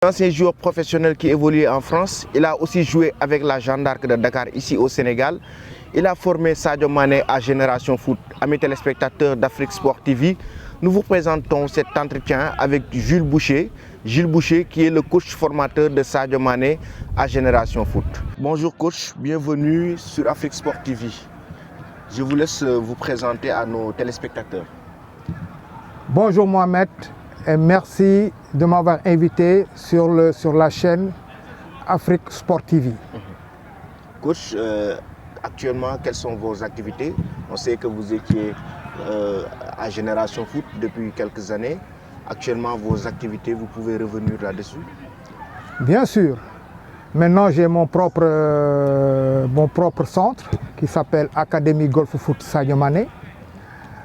Ancien joueur professionnel qui évolue en France, il a aussi joué avec la Jeanne d'Arc de Dakar ici au Sénégal. Il a formé Sadio Mané à Génération Foot. Amis téléspectateurs d'Afrique Sport TV, nous vous présentons cet entretien avec Jules Boucher. Jules Boucher qui est le coach formateur de Sadio Mané à Génération Foot. Bonjour coach, bienvenue sur Afrique Sport TV. Je vous laisse vous présenter à nos téléspectateurs. Bonjour Mohamed et merci de m'avoir invité sur la chaîne Afrique Sport TV. Coach, actuellement, quelles sont vos activités? On sait que vous étiez à Génération Foot depuis quelques années. Actuellement, vos activités, vous pouvez revenir là-dessus? Bien sûr. Maintenant, j'ai mon propre centre qui s'appelle Académie Golf Foot Sadio Mané.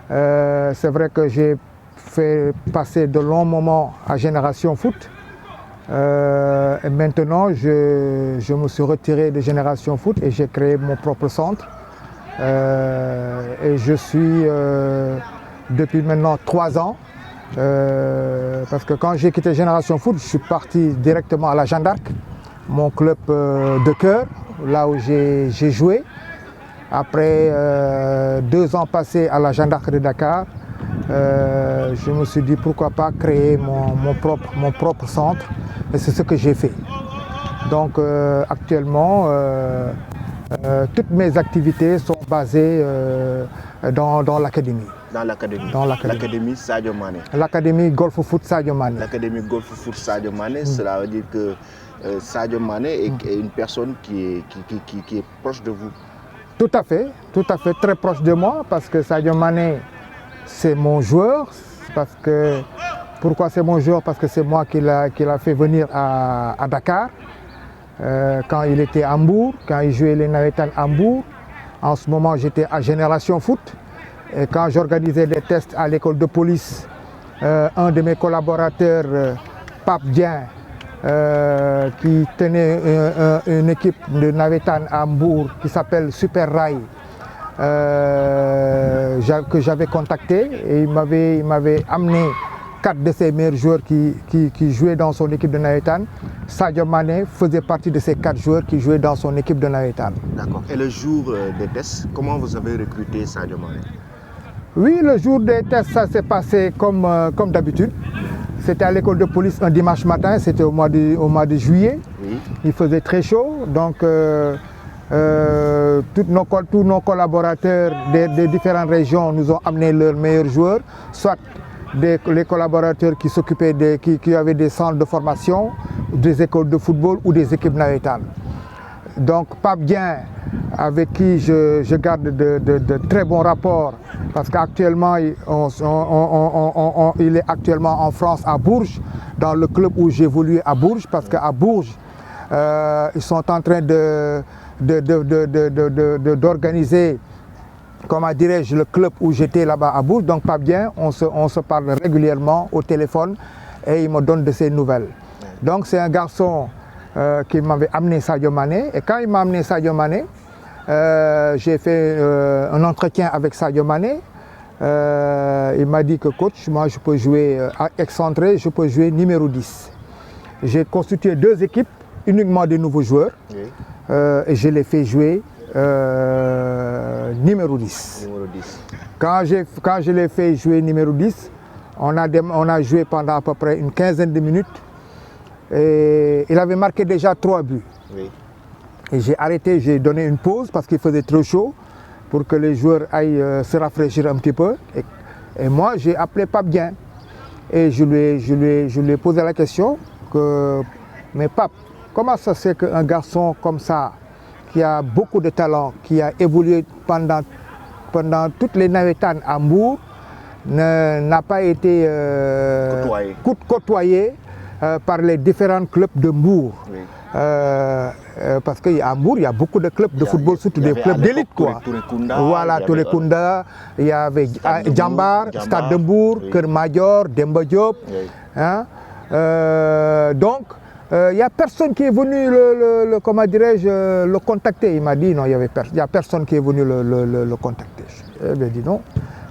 C'est vrai que j'ai fait passer de longs moments à Génération Foot. Et maintenant, je me suis retiré de Génération Foot et j'ai créé mon propre centre. Et je suis depuis maintenant 3 ans. Parce que quand j'ai quitté Génération Foot, je suis parti directement à la Jeanne d'Arc, mon club de cœur, là où j'ai joué. Après 2 ans passés à la Jeanne d'Arc de Dakar, je me suis dit pourquoi pas créer mon propre centre, et c'est ce que j'ai fait. Donc actuellement, toutes mes activités sont basées dans l'académie. Dans l'académie Sadio Mané. L'académie Golf Foot Sadio Mané. L'académie Golf Foot Sadio Mané, cela veut dire que Sadio Mané est une personne qui est proche de vous. Tout à fait, très proche de moi, parce que Sadio Mané, c'est mon joueur. Pourquoi c'est mon joueur? Parce que c'est moi qui l'a fait venir à Dakar, quand il était à Hambourg, quand il jouait les Navétanes à Hambourg. En ce moment, j'étais à Génération Foot. Et quand j'organisais des tests à l'école de police, un de mes collaborateurs, Pape Dien, qui tenait une équipe de Navétanes à Hambourg qui s'appelle Super Rail, que j'avais contacté, et il m'avait amené 4 de ses meilleurs joueurs qui jouaient dans son équipe de Navétanes. Sadio Mané faisait partie de ces 4 joueurs qui jouaient dans son équipe de Navétanes. D'accord. Et le jour des tests, comment vous avez recruté Sadio Mané? Oui, le jour des tests, ça s'est passé comme d'habitude. C'était à l'école de police un dimanche matin, c'était au mois de juillet. Oui. Il faisait très chaud, donc tous nos collaborateurs des différentes régions nous ont amené leurs meilleurs joueurs, soit les collaborateurs qui s'occupaient qui avaient des centres de formation, des écoles de football ou des équipes navétanes. Donc Pape Dien, avec qui je garde de très bons rapports, parce qu'actuellement il est actuellement en France à Bourges, dans le club où j'évolue à Bourges, parce qu'à Bourges ils sont en train d'organiser, comment dirais-je, le club où j'étais là-bas à Bourges. Donc Pape Dien, on se parle régulièrement au téléphone et il me donne de ses nouvelles. Donc c'est un garçon qui m'avait amené Sadio Mané, et quand il m'a amené Sadio Mané, j'ai fait un entretien avec Sadio Mané. Il m'a dit que coach, moi je peux jouer excentré, je peux jouer numéro 10. J'ai constitué 2 équipes, uniquement de nouveaux joueurs, oui. Et je les fait jouer numéro 10. Quand je l'ai fait jouer numéro 10, on a joué pendant à peu près une quinzaine de minutes. Et il avait marqué déjà 3 buts. Oui. Et j'ai arrêté, j'ai donné une pause parce qu'il faisait trop chaud pour que les joueurs aillent se rafraîchir un petit peu. Et moi, j'ai appelé Pape Dien. Et je lui ai posé la question mais Pape, comment ça se fait qu'un garçon comme ça, qui a beaucoup de talent, qui a évolué pendant toutes les Navétanes à Hambourg, n'a pas été côtoyé par les différents clubs de Hambourg. Oui. Parce qu'à Hambourg, il y a beaucoup de clubs de football, surtout des clubs d'élite. Voilà, Tourekunda, il y avait Djambar, Stade de Hambourg, oui. Keur Madior, Demba Diop. Oui. Hein? Donc, il n'y a personne qui est venu le contacter. Il m'a dit non, il n'y a personne qui est venu le contacter. Je lui ai dit non.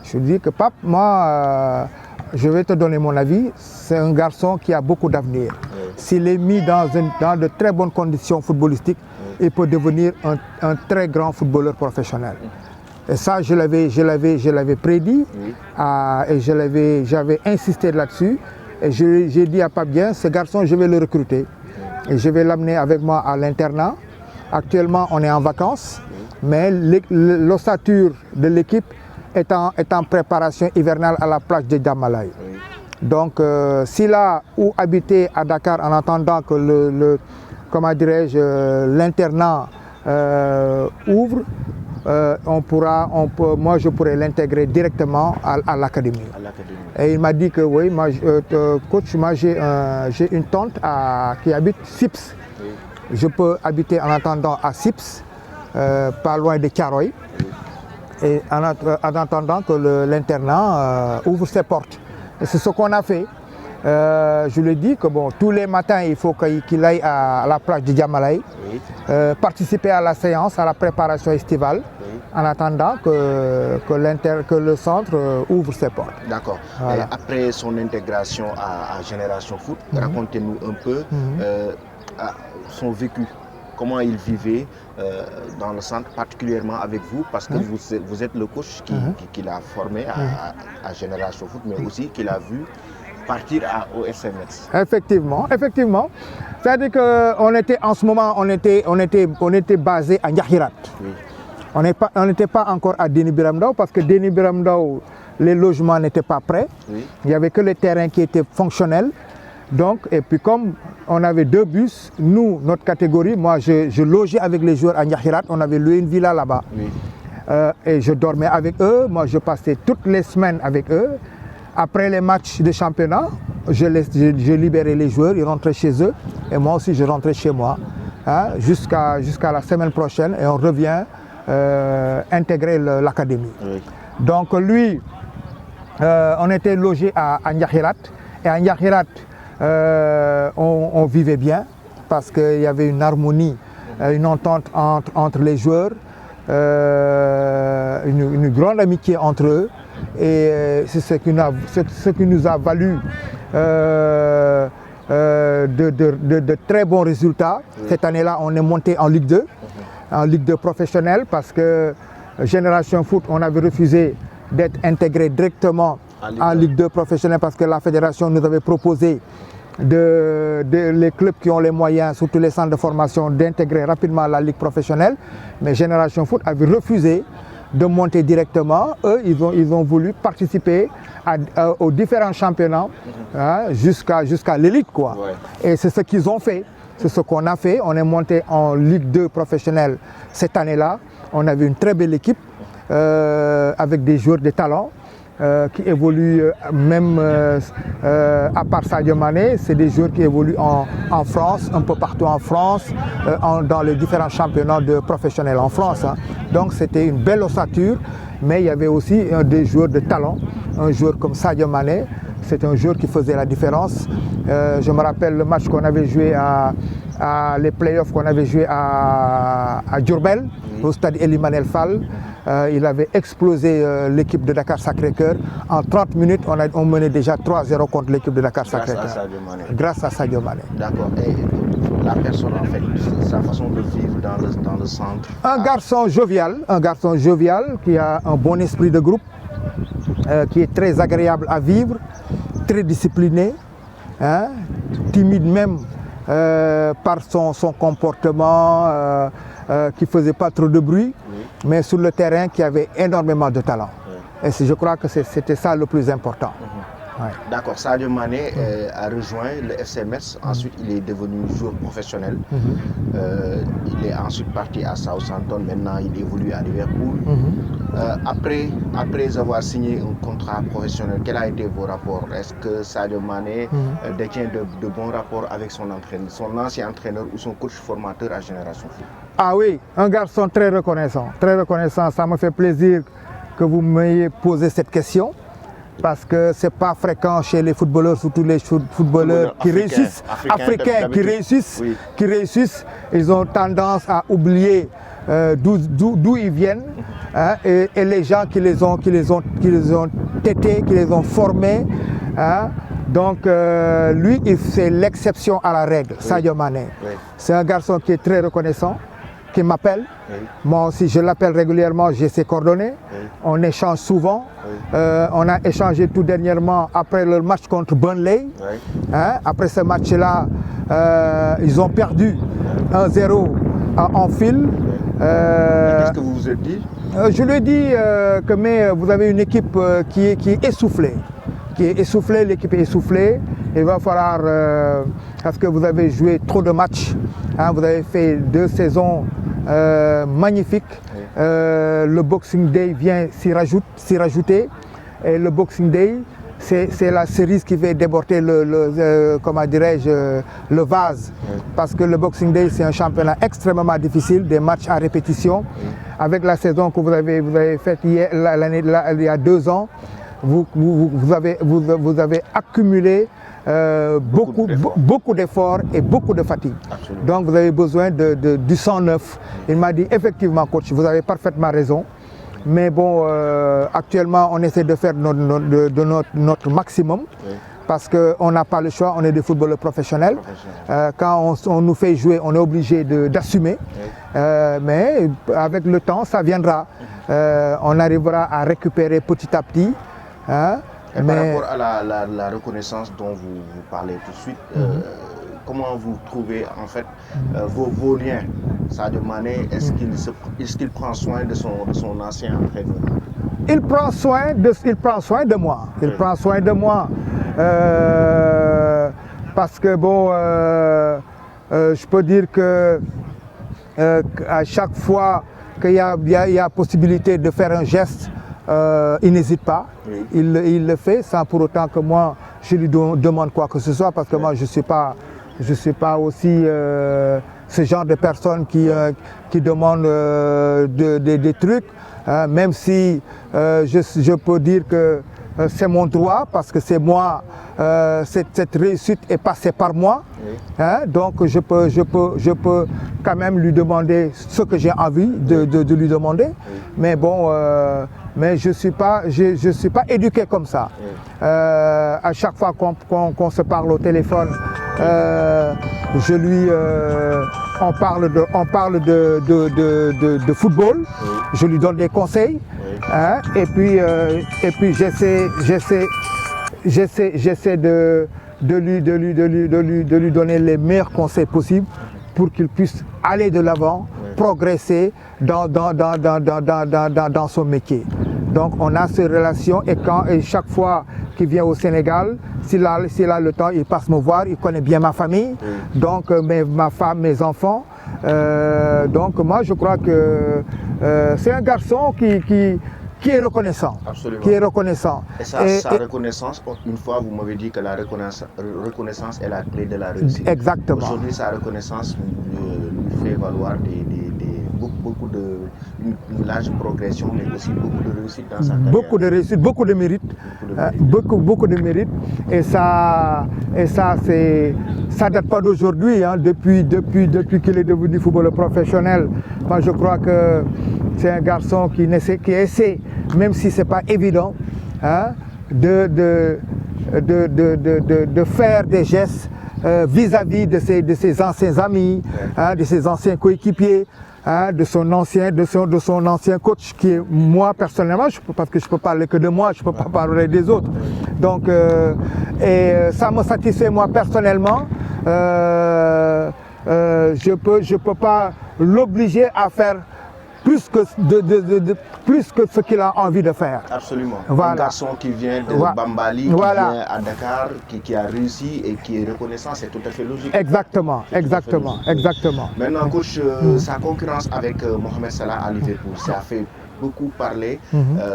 Je lui ai dit que Pape, moi, je vais te donner mon avis. C'est un garçon qui a beaucoup d'avenir. Oui. s'il est mis dans de très bonnes conditions footballistiques, il peut devenir un très grand footballeur professionnel. Et ça, je l'avais prédit et j'avais insisté là-dessus. Et j'ai dit à Fabien, ce garçon, je vais le recruter. Et je vais l'amener avec moi à l'internat. Actuellement, on est en vacances, mais l'ossature de l'équipe est en préparation hivernale à la plage de Djamalai. Donc, s'il a ou habité à Dakar en attendant que l'internat ouvre, moi je pourrais l'intégrer directement à l'académie. Et il m'a dit que oui, coach, moi j'ai une tante qui habite Sips. Je peux habiter en attendant à Sips, pas loin de Thiaroye, et en attendant que l'internat ouvre ses portes. Et c'est ce qu'on a fait. Je lui ai dit que bon, tous les matins, il faut qu'il aille à la plage de Djamalai, participer à la séance, à la préparation estivale, en attendant que le centre ouvre ses portes. D'accord. Voilà. Après son intégration à Génération Foot, racontez-nous un peu son vécu. Comment il vivait dans le centre, particulièrement avec vous, parce que vous êtes le coach qui l'a formé à Génération Foot, mais aussi qui l'a vu partir au FC Metz. Effectivement. C'est-à-dire qu'on était en ce moment, on était basé à Ndiakhirat. On n'était pas encore à Déni Biram Ndao parce que Déni Biram Ndao, les logements n'étaient pas prêts. Il n'y avait que les terrains qui étaient fonctionnels. Donc, et puis comme on avait 2 bus, nous, notre catégorie, moi je logeais avec les joueurs à Ndiakhirat, on avait loué une villa là-bas. Et je dormais avec eux, moi je passais toutes les semaines avec eux. Après les matchs de championnat, je libérais les joueurs, ils rentraient chez eux et moi aussi je rentrais chez moi jusqu'à la semaine prochaine et on revient intégrer l'académie. Donc lui, on était logé à Ndiakhirat et à Ndiakhirat, on vivait bien parce qu'il y avait une harmonie, une entente entre les joueurs, une grande amitié entre eux. Et c'est ce qui nous a valu de très bons résultats. Cette année-là, on est monté en Ligue 2, en Ligue 2 professionnelle, parce que Génération Foot, on avait refusé d'être intégré directement en Ligue 2 professionnelle parce que la fédération nous avait proposé les clubs qui ont les moyens, surtout les centres de formation, d'intégrer rapidement la Ligue professionnelle. Mais Génération Foot avait refusé de monter directement. Eux, ils ont voulu participer aux différents championnats jusqu'à l'élite, quoi. Et c'est ce qu'ils ont fait. C'est ce qu'on a fait. On est monté en Ligue 2 professionnelle cette année-là. On avait une très belle équipe avec des joueurs de talent qui évoluent même à part Sadio Mané. C'est des joueurs qui évoluent en France, un peu partout en France, dans les différents championnats professionnels en France. Donc c'était une belle ossature, mais il y avait aussi des joueurs de talent. Un joueur comme Sadio Mané, c'est un joueur qui faisait la différence. Je me rappelle le match qu'on avait joué les playoffs qu'on avait joué à Diourbel, au stade Elimanel Fall. Il avait explosé l'équipe de Dakar Sacré-Cœur. En 30 minutes, on menait déjà 3-0 contre l'équipe de Dakar Sacré-Cœur. Grâce à Sadio Mané. D'accord. Et la personne, en fait, sa façon de vivre dans le centre. Un garçon jovial qui a un bon esprit de groupe, qui est très agréable à vivre, très discipliné, timide même par son comportement, qui ne faisait pas trop de bruit, mais sur le terrain qui avait énormément de talent. Et je crois que c'était ça le plus important. D'accord, Sadio Mané a rejoint le FC Metz, ensuite il est devenu joueur professionnel. Il est ensuite parti à Southampton, maintenant il évolue à Liverpool. Après avoir signé un contrat professionnel, quels ont été vos rapports? Est-ce que Sadio Mané détient de bons rapports avec son entraîneur, son ancien entraîneur ou son coach formateur à Génération Foot? Ah oui, un garçon très reconnaissant, très reconnaissant. Ça me fait plaisir que vous m'ayez posé cette question. Parce que ce n'est pas fréquent chez les footballeurs, surtout les footballeurs qui réussissent, africains qui réussissent, ils ont tendance à oublier d'où ils viennent, et les gens qui les ont tétés, qui les ont formés, Donc lui, c'est l'exception à la règle, Sadio Mané. C'est un garçon qui est très reconnaissant, qui m'appelle. Moi aussi, je l'appelle régulièrement, j'ai ses coordonnées. On échange souvent. On a échangé tout dernièrement après le match contre Burnley. Hein? Après ce match-là, ils ont perdu 1-0 en fil. Qu'est-ce que vous vous êtes dit? Je lui ai dit que mais vous avez une équipe qui est essoufflée. L'équipe est essoufflée. Il va falloir, parce que vous avez joué trop de matchs, hein, vous avez fait 2 saisons magnifiques. Le Boxing Day vient s'y rajouter. Et le Boxing Day, c'est la cerise qui va déborder comment dirais-je, le vase. Parce que le Boxing Day, c'est un championnat extrêmement difficile, des matchs à répétition. Avec la saison que vous avez faite il y a 2 ans, vous avez accumulé beaucoup d'efforts et beaucoup de fatigue. Absolument. Donc vous avez besoin du sang neuf. Il m'a dit effectivement coach, vous avez parfaitement raison. Mais bon, actuellement on essaie de faire notre maximum. Parce qu'on n'a pas le choix, on est des footballeurs professionnels. Quand on nous fait jouer, on est obligé d'assumer. Mais avec le temps, ça viendra. On arrivera à récupérer petit à petit. Hein? Par rapport à la reconnaissance dont vous parlez tout de suite, comment vous trouvez en fait vos liens? Sadio Mané, est-ce qu'il prend soin de son ancien entraîneur? Il prend soin de moi. Il prend soin de moi. Parce que bon, je peux dire que à chaque fois qu'il y a possibilité de faire un geste, il n'hésite pas. Il le fait sans pour autant que moi je lui demande quoi que ce soit, parce que moi je suis pas aussi ce genre de personne qui demande des trucs, même si je peux dire que c'est mon droit, parce que c'est moi, cette réussite est passée par moi. Hein, donc je peux quand même lui demander ce que j'ai envie de lui demander. Mais bon, mais je suis pas éduqué comme ça. À chaque fois qu'on se parle au téléphone, on parle de football. Je lui donne des conseils. Hein, et puis j'essaie de lui donner les meilleurs conseils possibles pour qu'il puisse aller de l'avant, progresser dans son métier. Donc on a ces relations, et chaque fois qu'il vient au Sénégal, s'il a le temps, il passe me voir, il connaît bien ma famille, donc ma femme, mes enfants. Donc moi je crois que c'est un garçon qui est reconnaissant. Absolument. Qui est reconnaissant. Et sa reconnaissance, une fois vous m'avez dit que la reconnaissance est la clé de la réussite. Exactement. Aujourd'hui sa reconnaissance lui fait valoir une large progression, mais aussi beaucoup de réussite dans sa carrière. Beaucoup de réussite, beaucoup de mérite. Beaucoup de mérite. Et ça date pas d'aujourd'hui, hein, depuis qu'il est devenu footballeur professionnel. Moi je crois que c'est un garçon qui essaie, même si c'est pas évident, hein, de faire des gestes vis-à-vis de ses anciens amis, hein, de ses anciens coéquipiers, hein, de son ancien coach, qui est moi personnellement, parce que je peux parler que de moi, je peux pas parler des autres. Donc ça me satisfait moi personnellement. Je peux pas l'obliger à faire plus que ce qu'il a envie de faire. Absolument. Voilà. Un garçon qui vient de Bambali, qui vient à Dakar, qui a réussi et qui est reconnaissant, c'est tout à fait logique. Exactement. Maintenant, coach, sa concurrence avec Mohamed Salah à Liverpool, ça a fait beaucoup parler,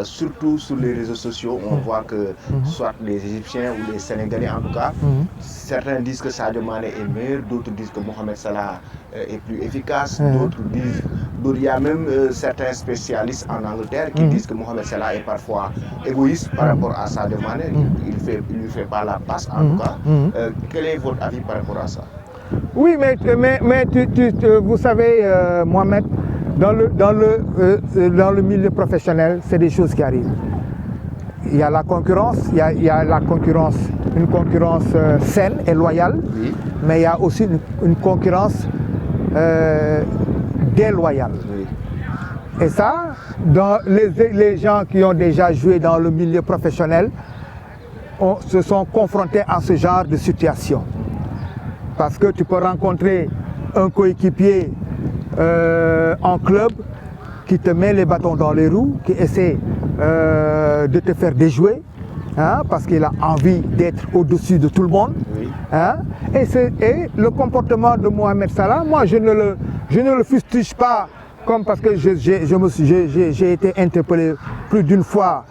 surtout sur les réseaux sociaux. On voit que soit les Égyptiens ou les Sénégalais en tout cas, certains disent que Sadio Mané est meilleur, d'autres disent que Mohamed Salah est plus efficace, il y a même certains spécialistes en Angleterre qui disent que Mohamed Salah est parfois égoïste par rapport à Sadio Mané, il lui fait pas la passe en tout cas. Quel est votre avis par rapport à ça? Oui, mais vous savez, Mohamed, dans le milieu professionnel, c'est des choses qui arrivent. Il y a la concurrence, il y a la concurrence saine et loyale, Oui. mais il y a aussi une concurrence déloyale. Oui. Et ça, dans les gens qui ont déjà joué dans le milieu professionnel se sont confrontés à ce genre de situation. Parce que tu peux rencontrer un coéquipier en club qui te met les bâtons dans les roues, qui essaie de te faire déjouer, hein, parce qu'il a envie d'être au-dessus de tout le monde. Oui. Hein, et le comportement de Mohamed Salah, moi je ne le fustige pas, comme parce que j'ai été interpellé plus d'une fois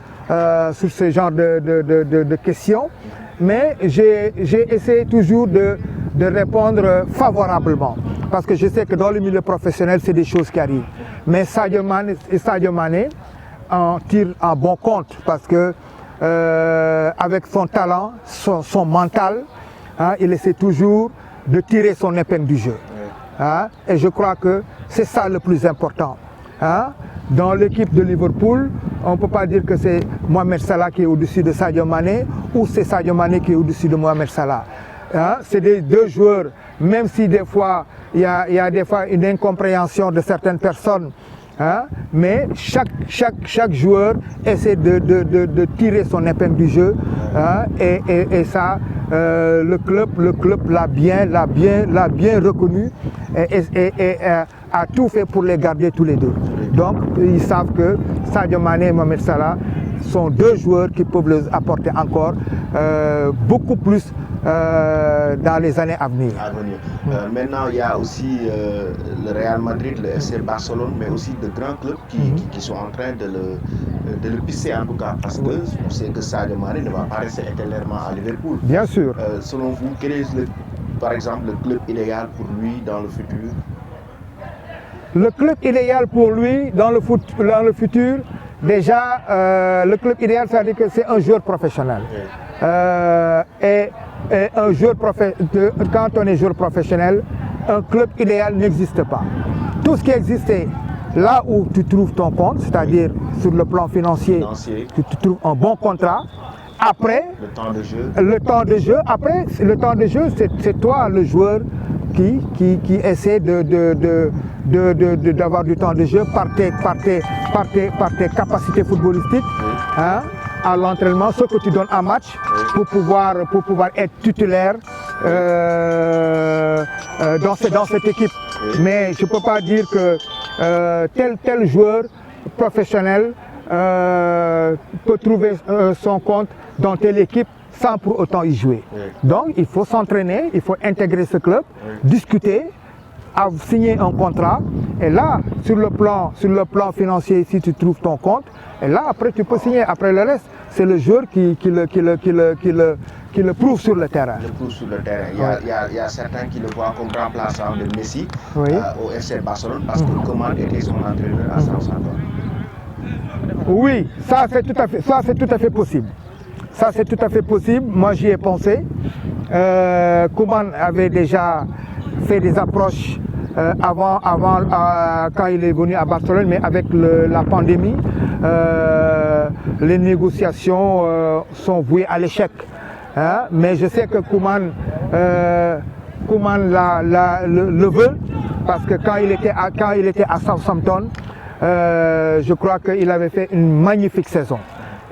sur ce genre de questions, mais j'ai essayé toujours de répondre favorablement, parce que je sais que dans le milieu professionnel, c'est des choses qui arrivent. Mais Sadio Mané en tire un bon compte, parce que avec son talent, son mental, hein, il essaie toujours de tirer son épingle du jeu. Hein, et je crois que c'est ça le plus important. Hein. Dans l'équipe de Liverpool, on ne peut pas dire que c'est Mohamed Salah qui est au-dessus de Sadio Mané ou c'est Sadio Mané qui est au-dessus de Mohamed Salah. Hein, c'est des deux joueurs, même si des fois il y a des fois une incompréhension de certaines personnes, hein, mais chaque joueur essaie de tirer son épingle du jeu, hein, et ça, le club l'a bien reconnu et a tout fait pour les garder tous les deux. Donc ils savent que Sadio Mané et Mohamed Salah sont deux joueurs qui peuvent les apporter encore beaucoup plus dans les années à venir. Maintenant, il y a aussi le Real Madrid, le FC Barcelone, mais aussi de grands clubs qui sont en train de le pisser en tout cas, parce que on sait que Sadio Mané ne va pas rester éternellement à Liverpool. Bien sûr. Selon vous, quel est par exemple le club idéal pour lui dans le futur? Le club idéal pour lui dans le futur, déjà, le club idéal, ça veut dire que c'est un joueur professionnel. Oui. Et un joueur quand on est joueur professionnel, un club idéal n'existe pas. Tout ce qui existait là où tu trouves ton compte, c'est-à-dire sur le plan financier, tu trouves un bon contrat. Après, le temps de jeu, c'est toi le joueur qui essaie d'avoir du temps de jeu par tes capacités footballistiques, hein, à l'entraînement, ce que tu donnes en match pour pouvoir être titulaire dans cette équipe. Mais je ne peux pas dire que tel joueur professionnel peut trouver son compte dans telle équipe sans pour autant y jouer. Donc il faut s'entraîner, il faut intégrer ce club, discuter, signer un contrat, et là, sur le plan financier, si tu trouves ton compte, et là après tu peux signer. Après le reste, c'est le joueur qui le prouve sur le terrain. Il y a certains qui le voient comme remplaçant de Messi au FC Barcelone, parce que Coman était son entraîneur à Southampton. Oui, ça c'est tout à fait possible. Ça c'est tout à fait possible, moi j'y ai pensé. Koeman avait déjà fait des approches avant quand il est venu à Barcelone, mais avec la pandémie, les négociations sont vouées à l'échec. Hein? Mais je sais que Koeman le veut, parce que quand il était à Southampton, je crois qu'il avait fait une magnifique saison.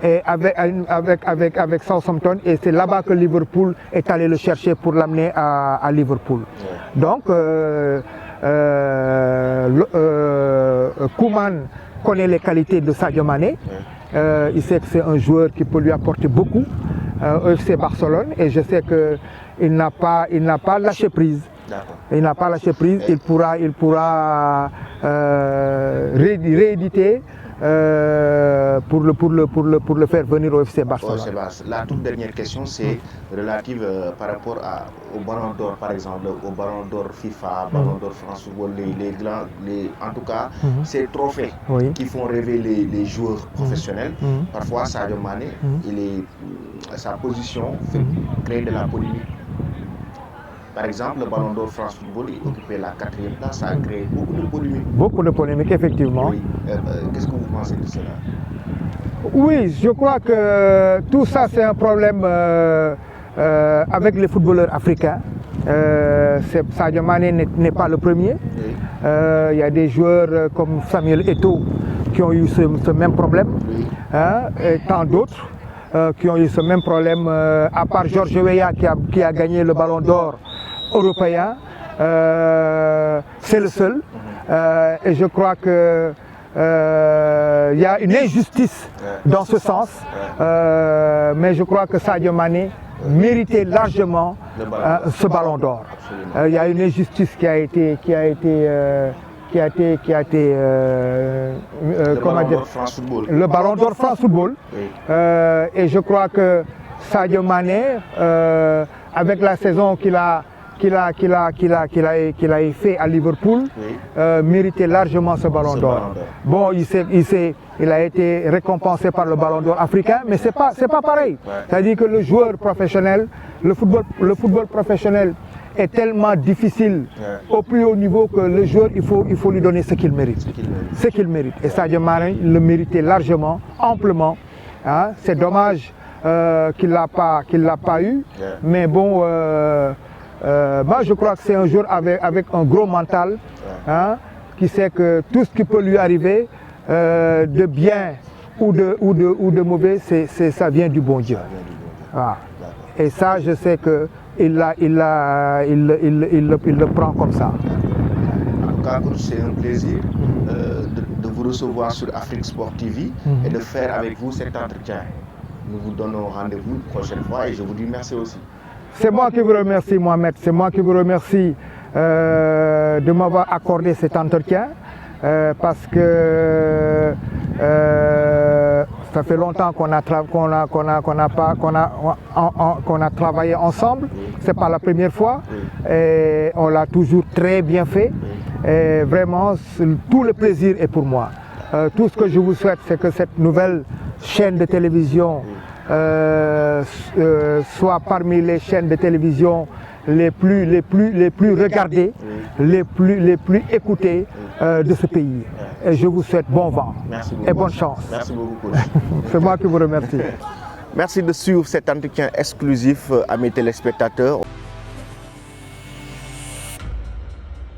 Et avec Southampton, et c'est là-bas que Liverpool est allé le chercher pour l'amener à Liverpool. Donc Koeman connaît les qualités de Sadio Mané, il sait que c'est un joueur qui peut lui apporter beaucoup au FC Barcelone, et je sais qu'il n'a pas lâché prise. Il n'a pas lâché prise, il pourra rééditer pour le faire venir au FC Barcelone. La toute dernière question, c'est relative par rapport au Ballon d'Or, par exemple, au Ballon d'Or FIFA, Ballon d'Or France Football, en tout cas, ces trophées qui font rêver les joueurs professionnels. Parfois, Sadio Mané, sa position fait créer de la polémique. Par exemple, le Ballon d'Or France Football, il occupait la 4e place, ça a créé beaucoup de polémiques. Beaucoup de polémiques, effectivement. Oui. Qu'est-ce que vous pensez de cela? Oui, je crois que tout ça, c'est un problème avec les footballeurs africains. Sadio Mané n'est pas le premier. Il y a des joueurs comme Samuel Eto'o qui ont eu ce même problème, et tant d'autres qui ont eu ce même problème, à part George Weah qui a gagné le ballon d'or européen. C'est le seul. Et je crois que il y a une injustice dans ce sens, mais je crois que Sadio Mané méritait largement ce ballon d'or. Il y a une injustice qui a été comment dire, le ballon d'or France Football. Et je crois que Sadio Mané, avec la saison qu'il a fait à Liverpool, méritait largement ce ballon d'or. Bon, il a été récompensé par le ballon d'or africain, mais c'est pas pareil. C'est-à-dire que le joueur professionnel, le football professionnel est tellement difficile au plus haut niveau que le joueur, il faut lui donner ce qu'il mérite. Ce qu'il mérite. Et Sadio Mané le méritait largement, amplement. Hein? C'est dommage qu'il l'a pas eu, mais bon, moi je crois que c'est un joueur avec un gros mental, hein, qui sait que tout ce qui peut lui arriver, de bien ou de mauvais, ça vient du bon Dieu. Voilà. Et ça, je sais que il le prend comme ça. En tout cas, c'est un plaisir de vous recevoir sur Afrique Sport TV et de faire avec vous cet entretien. Nous vous donnons rendez-vous une prochaine fois et je vous dis merci aussi. C'est moi qui vous remercie, Mohamed. C'est moi qui vous remercie de m'avoir accordé cet entretien parce que ça fait longtemps qu'on a travaillé ensemble. C'est pas la première fois et on l'a toujours très bien fait. Et vraiment, tout le plaisir est pour moi. Tout ce que je vous souhaite, c'est que cette nouvelle chaîne de télévision soit parmi les chaînes de télévision les plus regardées, les plus écoutées de ce pays. Et je vous souhaite bon vent et bonne chance. Merci beaucoup. C'est moi qui vous remercie. Merci de suivre cet entretien exclusif à mes téléspectateurs.